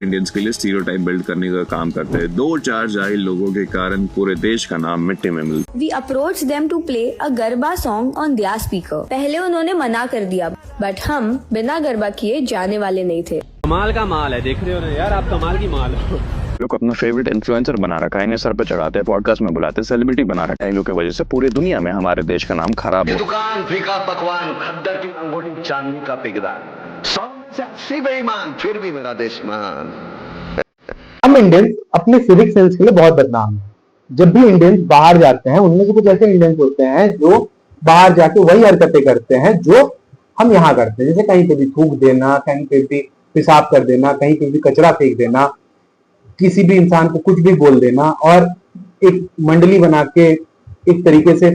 Indians के लिए stereotype build करने का काम करते हैं। 2-4 जाहिल लोगों के कारण पूरे देश का नाम मिट्टी में मिलता है। We approached them to play a garba song on their speaker. पहले उन्होंने मना कर दिया, बट हम बिना गरबा किए जाने वाले नहीं थे। कमाल का माल है, देख रहे हो ना यार, आप कमाल की माल हो। लोग अपना फेवरेट इन्फ्लुएंसर बना रखा है, इन्हें सर पे चढ़ाते हैं, पॉडकास्ट में बुलाते हैं, सेलिब्रिटी बना रखा है। इन लोगों की वजह से पूरी दुनिया में हमारे देश का नाम खराब हो। दुकान फीका पकवान, खद्दर की अंगूठी, चांदी का पिगदार, 100 में से 80 बेईमान, फिर भी मेरा देश महान। हम इंडियंस अपने सिविक सेंस के लिए बहुत बदनाम हैं। जब भी इंडियंस बाहर जाते हैं, उनमें से कुछ ऐसे इंडियंस होते हैं जो बाहर जाके वही हरकतें करते हैं जो हम यहाँ करते हैं। जैसे कहीं पे भी थूक देना, कहीं पे भी पेशाब कर देना, कहीं पे भी कचरा फेंक देना, किसी भी इंसान को कुछ भी बोल देना और एक मंडली बना के एक तरीके से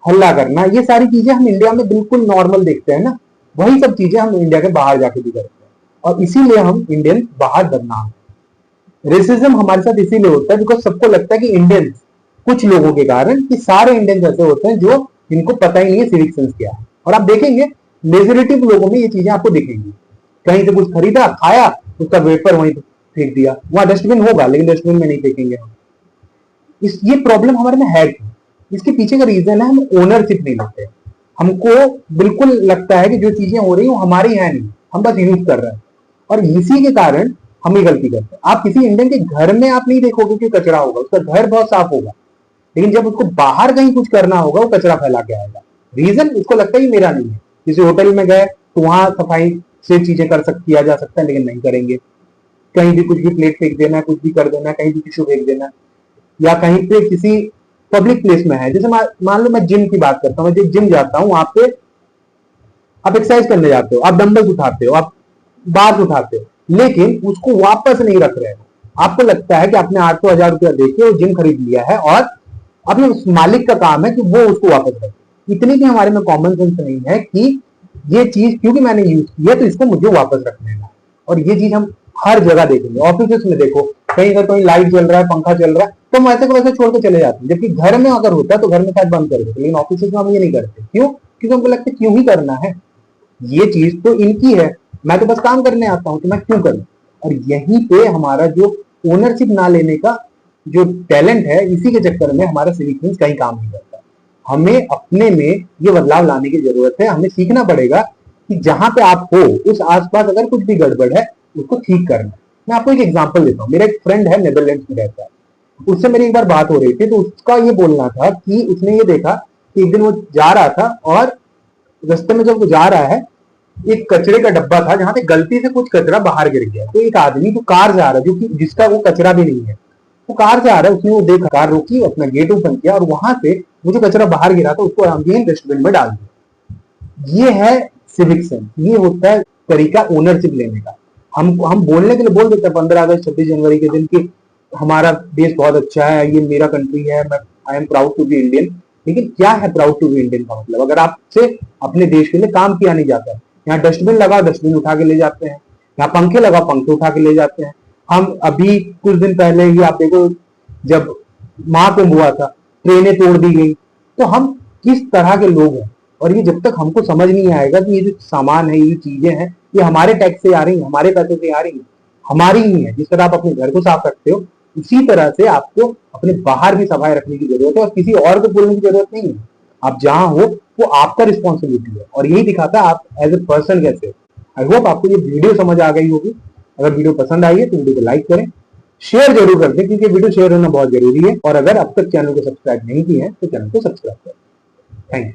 हल्ला करना, ये सारी चीजें हम इंडिया में बिल्कुल नॉर्मल देखते हैं ना। वही सब चीजें हम इंडिया के बाहर जाके भी करते हैं और इसीलिए हम इंडियन बाहर बदनाम हैं। रेसिज्म हमारे साथ इसीलिए होता है बिकॉज सबको लगता है कि इंडियंस, कुछ लोगों के कारण, कि सारे इंडियंस ऐसे होते हैं जो इनको पता ही नहीं है सिविक सेंस क्या है। और आप देखेंगे मेजोरिटी लोगों में ये चीजें आपको दिखेंगी। कहीं से कुछ खरीदा, खाया, उसका वेपर वहीं फेंक दिया। वहां डस्टबिन होगा लेकिन डस्टबिन में नहीं फेंकेंगे हम। ये प्रॉब्लम हमारे में है। इसके पीछे का रीजन है हम ओनरशिप नहीं लेते। हमको बिल्कुल लगता है कि जो चीजें हो रही है वो हमारे यहाँ नहीं, हम बस यूज कर रहे हैं और इसी के कारण हम ही गलती करते हैं। आप किसी इंडियन के घर में आप नहीं देखोगे कि कचरा होगा, उसका घर बहुत साफ होगा, लेकिन जब उसको बाहर कहीं कुछ करना होगा वो कचरा फैला के आएगा। रीजन, उसको लगता है मेरा नहीं है। किसी होटल में गए तो वहां सफाई से चीजें किया जा सकता है लेकिन नहीं करेंगे। कहीं भी कुछ भी प्लेट फेंक देना, कुछ भी कर देना, कहीं भी टिश्यू फेंक देना, या कहीं पे किसी पब्लिक प्लेस में है, जैसे मान लो मैं जिम की बात करता हूँ, मैं जिम जाता हूँ, वहां पे आप एक्सरसाइज करने जाते हो, आप डंबल्स उठाते हो, आप बार्स उठाते हो, लेकिन उसको वापस नहीं रख रहे हो। आपको लगता है कि आपने 800-1000 रुपया देके वो जिम खरीद लिया है और अपने उस मालिक का काम है कि वो उसको वापस रखे। इतनी भी हमारे में कॉमन सेंस नहीं है कि ये चीज क्योंकि मैंने यूज की है तो इसको मुझे वापस रखना है। और ये चीज हम हर जगह देखेंगे। ऑफिस में देखो, कहीं अगर कोई लाइट जल रहा है, पंखा चल रहा है, तो हम वैसे को वैसे छोड़ के चले जाते हैं। जबकि घर में अगर होता है तो घर में शायद बंद कर देते, लेकिन ऑफिस में हम ये नहीं करते। क्यों? क्योंकि हमको लगता है क्यों ही करना है, ये चीज तो इनकी है, मैं तो बस काम करने आता हूँ तो मैं क्यों करूँ। और यहीं पे हमारा जो ओनरशिप ना लेने का जो टैलेंट है, इसी के चक्कर में हमारा सिविक सेंस कहीं काम नहीं करता। हमें अपने में ये बदलाव लाने की जरूरत है। हमें सीखना पड़ेगा कि जहां पे आप हो उस आसपास अगर कुछ भी गड़बड़ है उसको ठीक करना। मैं आपको एक एग्जांपल देता हूँ। मेरा एक फ्रेंड है, नेदरलैंड्स में रहता है, उससे मेरी एक बार बात हो रही थी तो उसका ये बोलना था कि उसने ये देखा कि एक दिन वो जा रहा था और रास्ते में जब वो जा रहा है, एक कचरे का डब्बा था जहां पे गलती से कुछ कचरा बाहर गिर गया। तो एक आदमी तो कार जा रहा है, जो कि जिसका वो कचरा भी नहीं है, वो कार जा रहा है, उसने वो देखा, कार रोकी, अपना गेट ओपन किया और वहां से वो जो कचरा बाहर गिरा था उसको आराम डस्टबिन में डाल दिया। ये है सिविक सेंस, ये होता है तरीका ओनरशिप लेने का। हम बोलने के लिए बोल देते हैं 15 अगस्त 26 जनवरी के दिन कि हमारा देश बहुत अच्छा है, ये मेरा कंट्री है, मैं I am proud to be Indian. लेकिन क्या है प्राउड टू बी इंडियन का मतलब? अगर आपसे अपने देश के लिए काम किया नहीं जाता है। यहाँ डस्टबिन लगा, डस्टबिन उठा के ले जाते हैं, यहाँ पंखे लगा, पंखे उठा के ले जाते हैं। हम अभी कुछ दिन पहले ही आप देखो, जब महाकुंभ हुआ था, ट्रेनें तोड़ दी गई। तो हम किस तरह के लोग हैं, और ये जब तक हमको समझ नहीं आएगा कि ये जो सामान है, ये चीजें हैं, ये हमारे टैक्स से आ रही है, हमारे पैसे से आ रही है, हमारी ही है। जिस तरह आप अपने घर को साफ रखते हो उसी तरह से आपको अपने बाहर भी सफाई रखने की जरूरत है और किसी और को बोलने की जरूरत नहीं है। आप जहां हो वो आपका रिस्पॉन्सिबिलिटी है और यही दिखाता है आप एज ए पर्सन कैसे हो। आई होप आपको ये वीडियो समझ आ गई होगी। अगर वीडियो पसंद आई है तो वीडियो को लाइक करें, शेयर जरूर कर दें, क्योंकि वीडियो शेयर होना बहुत जरूरी है। और अगर अब तक चैनल को सब्सक्राइब नहीं किया है तो चैनल को सब्सक्राइब करें।